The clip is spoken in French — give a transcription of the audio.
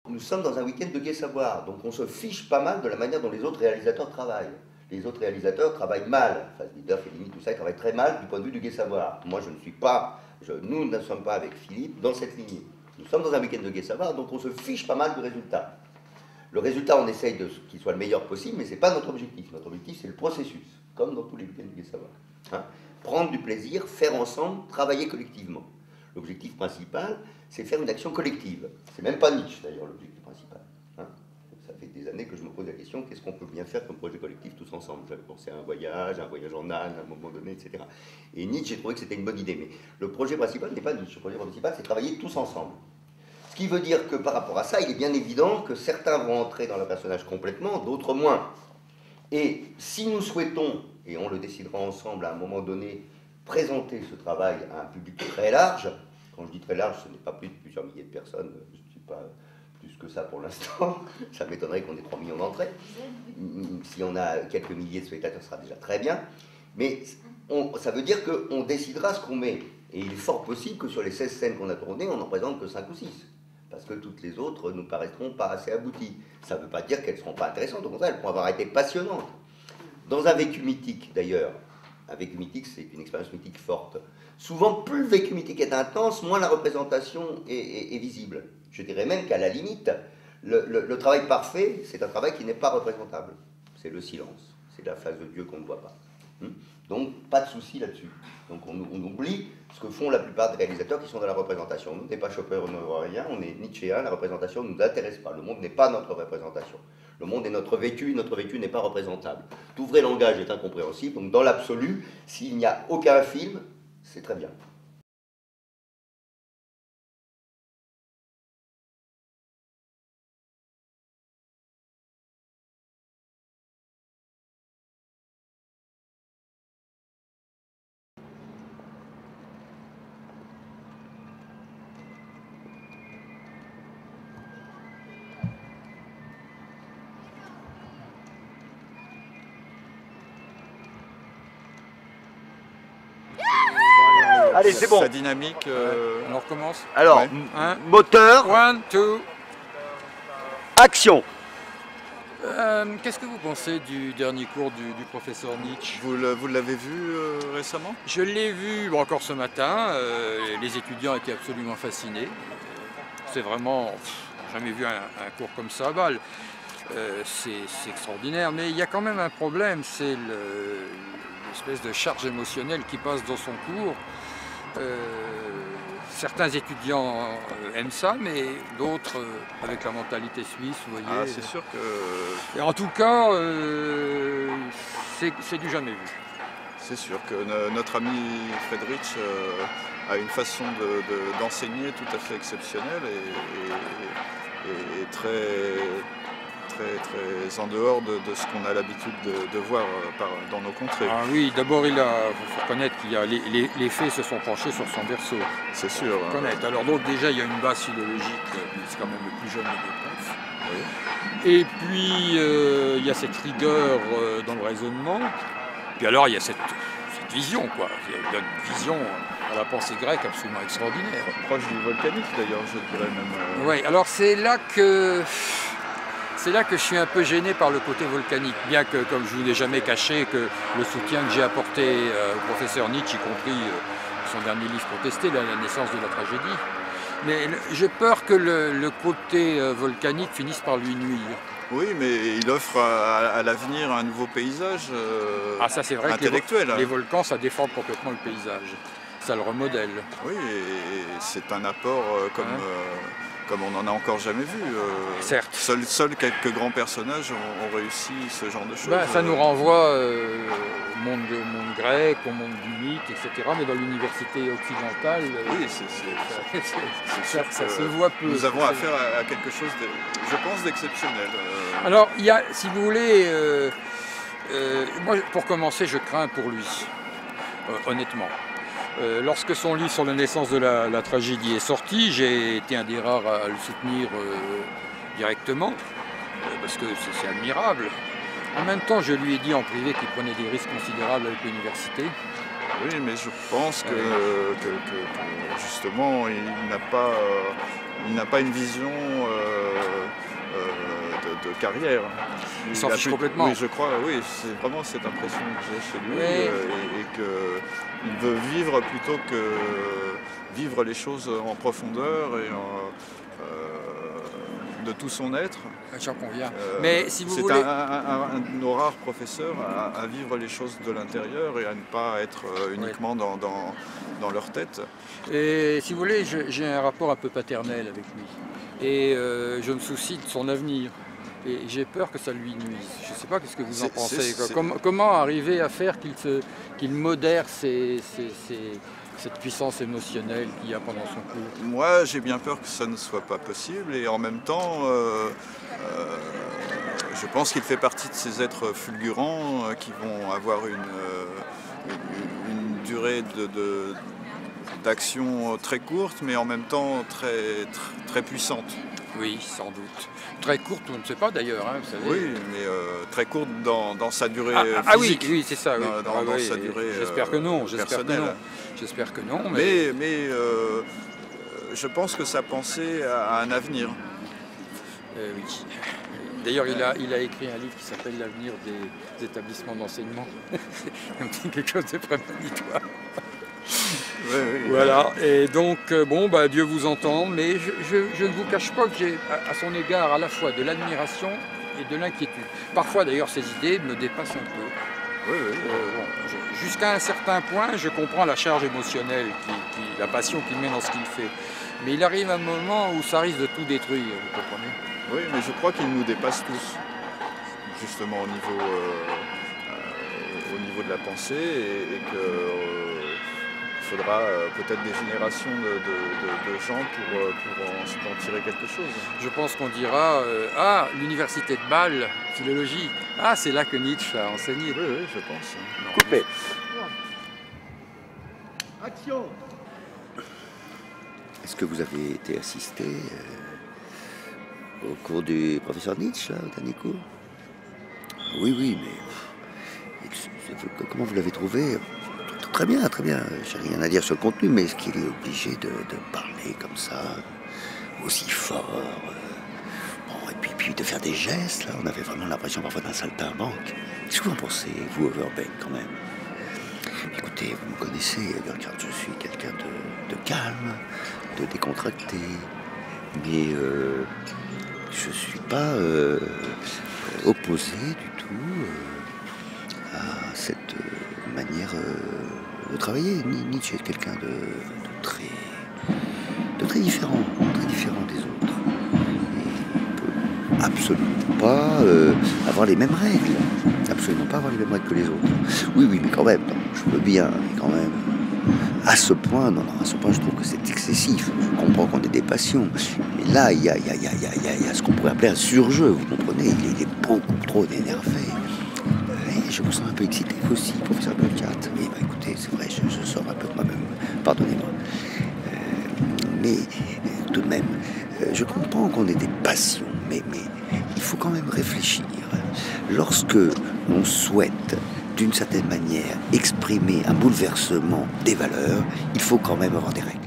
nous sommes dans un week-end de gai savoir, donc on se fiche pas mal de la manière dont les autres réalisateurs travaillent. Les autres réalisateurs travaillent mal, Fassbinder, Fellini, tout ça, ils travaillent très mal du point de vue du gai savoir. Moi, je ne suis pas, nous ne sommes pas avec Philippe dans cette lignée. Nous sommes dans un week-end de gai savoir, donc on se fiche pas mal du résultat. Le résultat, on essaye qu'il soit le meilleur possible, mais ce n'est pas notre objectif. Notre objectif, c'est le processus, comme dans tous les week-ends du gai savoir. Hein, prendre du plaisir, faire ensemble, travailler collectivement. L'objectif principal, c'est faire une action collective. C'est même pas Nietzsche, d'ailleurs, l'objectif principal. Hein, ça fait des années que je me pose la question, qu'est-ce qu'on peut bien faire comme projet collectif tous ensemble? J'avais pensé à un voyage en âne, à un moment donné, etc. Et Nietzsche, j'ai trouvé que c'était une bonne idée. Mais le projet principal n'est pas Nietzsche. Le projet principal, c'est travailler tous ensemble. Ce qui veut dire que par rapport à ça, il est bien évident que certains vont entrer dans le personnage complètement, d'autres moins. Et si nous souhaitons, et on le décidera ensemble à un moment donné, présenter ce travail à un public très large, quand je dis très large, ce n'est pas plus de plusieurs milliers de personnes, je ne suis pas plus que ça pour l'instant, ça m'étonnerait qu'on ait 3 millions d'entrées. Si on a quelques milliers de spectateurs, ce sera déjà très bien. Mais ça veut dire qu'on décidera ce qu'on met. Et il est fort possible que sur les 16 scènes qu'on a tournées, on n'en présente que 5 ou 6. Parce que toutes les autres nous paraîtront pas assez abouties. Ça ne veut pas dire qu'elles ne seront pas intéressantes, au contraire, elles pourront avoir été passionnantes. Dans un vécu mythique, d'ailleurs, un vécu mythique, c'est une expérience mythique forte. Souvent, plus le vécu mythique est intense, moins la représentation est visible. Je dirais même qu'à la limite, le travail parfait, c'est un travail qui n'est pas représentable. C'est le silence, c'est la face de Dieu qu'on ne voit pas. Donc, pas de souci là-dessus. Donc, on oublie ce que font la plupart des réalisateurs qui sont dans la représentation. Nous, on n'est pas Chopin, on ne voit rien, on est nietzschéen, la représentation ne nous intéresse pas. Le monde n'est pas notre représentation. Le monde est notre vécu n'est pas représentable. Tout vrai langage est incompréhensible, donc dans l'absolu, s'il n'y a aucun film, c'est très bien. Allez, c'est bon. Sa dynamique. On recommence. Alors, ouais. Moteur, 1, 2. action. Qu'est-ce que vous pensez du dernier cours du professeur Nietzsche? Vous l'avez vu récemment? Je l'ai vu encore ce matin. Les étudiants étaient absolument fascinés. C'est vraiment... jamais vu un cours comme ça à Bâle. C'est extraordinaire, mais il y a quand même un problème, c'est l'espèce de charge émotionnelle qui passe dans son cours. Certains étudiants aiment ça, mais d'autres, avec la mentalité suisse, vous voyez... Ah, c'est sûr que... Et en tout cas, c'est du jamais vu. C'est sûr que notre ami Friedrich a une façon d'enseigner tout à fait exceptionnelle et très en dehors de ce qu'on a l'habitude de voir dans nos contrées. Ah oui, d'abord il faut reconnaître qu'il y a les faits se sont penchés sur son berceau. C'est sûr. Reconnaître. Alors donc déjà il y a une base philologique, c'est quand même le plus jeune des profs. Oui. Et puis il y a cette rigueur dans le raisonnement. Puis alors il y a cette vision, quoi. Il y a une vision à la pensée grecque absolument extraordinaire. Proche du volcanique d'ailleurs, je dirais même. Oui, alors c'est là que je suis un peu gêné par le côté volcanique, bien que, comme je ne vous l'ai jamais caché, que le soutien que j'ai apporté au professeur Nietzsche, y compris son dernier livre contesté, La naissance de la tragédie. Mais j'ai peur que le côté volcanique finisse par lui nuire. Oui, mais il offre à l'avenir un nouveau paysage ça c'est vrai intellectuel. Que les volcans, ça déforme complètement le paysage. Ça le remodèle. Oui, et c'est un apport comme on n'en a encore jamais vu. Certes. Seuls quelques grands personnages ont réussi ce genre de choses. Ça nous renvoie au monde grec, au monde du mythe, etc. Mais dans l'université occidentale, oui, ça se voit peu. Nous avons affaire à quelque chose, je pense, d'exceptionnel. Alors, il y a, si vous voulez, moi, pour commencer, je crains pour lui, honnêtement. Lorsque son livre sur la naissance de la tragédie est sorti, j'ai été un des rares à le soutenir directement, parce que c'est admirable. En même temps, je lui ai dit en privé qu'il prenait des risques considérables avec l'université. Oui, mais je pense que justement, il n'a pas une vision carrière. Il s'en fiche complètement. Oui, je crois, oui, c'est vraiment cette impression que j'ai chez lui, Oui. et qu'il veut vivre plutôt que vivre les choses en profondeur et de tout son être. J'en conviens. Mais si vous c'est voulez... un de nos rares professeurs à vivre les choses de l'intérieur et à ne pas être uniquement dans leur tête. Et si vous voulez, j'ai un rapport un peu paternel avec lui. Et je me soucie de son avenir. Et j'ai peur que ça lui nuise. Je ne sais pas, qu'est-ce que vous en pensez. Comment arriver à faire qu'il modère cette puissance émotionnelle qu'il y a pendant son cours? Moi, j'ai bien peur que ça ne soit pas possible. Et en même temps, je pense qu'il fait partie de ces êtres fulgurants qui vont avoir une durée d'action très courte, mais en même temps très puissante. Oui, sans doute. Très courte, on ne sait pas d'ailleurs, hein, vous savez. Oui, mais très courte dans sa durée physique. Oui, c'est ça. Oui. Dans sa durée j'espère que non, personnelle. J'espère que non. Mais je pense que sa pensée a un avenir. Oui. D'ailleurs, il a écrit un livre qui s'appelle L'avenir des établissements d'enseignement. C'est quelque chose de prémonitoire. Oui. Voilà, et donc, Dieu vous entend, mais je ne vous cache pas que j'ai à son égard à la fois de l'admiration et de l'inquiétude. Parfois, d'ailleurs, ses idées me dépassent un peu. Oui. Jusqu'à un certain point, je comprends la charge émotionnelle, la passion qu'il met dans ce qu'il fait. Mais il arrive un moment où ça risque de tout détruire, vous comprenez? Oui, mais je crois qu'il nous dépasse tous, justement au niveau de la pensée, et qu'il faudra peut-être des générations de gens pour en tirer quelque chose. Je pense qu'on dira l'université de Bâle, philologie, c'est là que Nietzsche a enseigné. Oui, je pense. Coupé. Action. Est-ce que vous avez été assisté au cours du professeur Nietzsche, là, au dernier cours? Oui, mais comment vous l'avez trouvé? Très bien. J'ai rien à dire sur le contenu, mais est-ce qu'il est obligé de parler comme ça, aussi fort, et puis de faire des gestes, là? On avait vraiment l'impression parfois d'un saltimbanque. Qu'est-ce que vous en pensez, vous, Overbeck, quand même? Écoutez, vous me connaissez, Burkhardt, je suis quelqu'un de calme, de décontracté, mais je ne suis pas opposé du tout à cette manière de travailler. Nietzsche est quelqu'un de très différent des autres. Et il ne peut absolument pas avoir les mêmes règles. Absolument pas avoir les mêmes règles que les autres. Oui, mais quand même, je veux bien, mais quand même. À ce point, je trouve que c'est excessif. Je comprends qu'on ait des passions. Mais là, il y a ce qu'on pourrait appeler un surjeu, vous comprenez? Il est beaucoup trop énervé. Et je me sens un peu excité aussi, professeur Burkhardt. Oui, écoutez, c'est vrai, je sors un peu de moi-même. Pardonnez-moi. Mais tout de même, je comprends qu'on ait des passions, mais il faut quand même réfléchir. Lorsque l'on souhaite, d'une certaine manière, exprimer un bouleversement des valeurs, il faut quand même avoir des règles.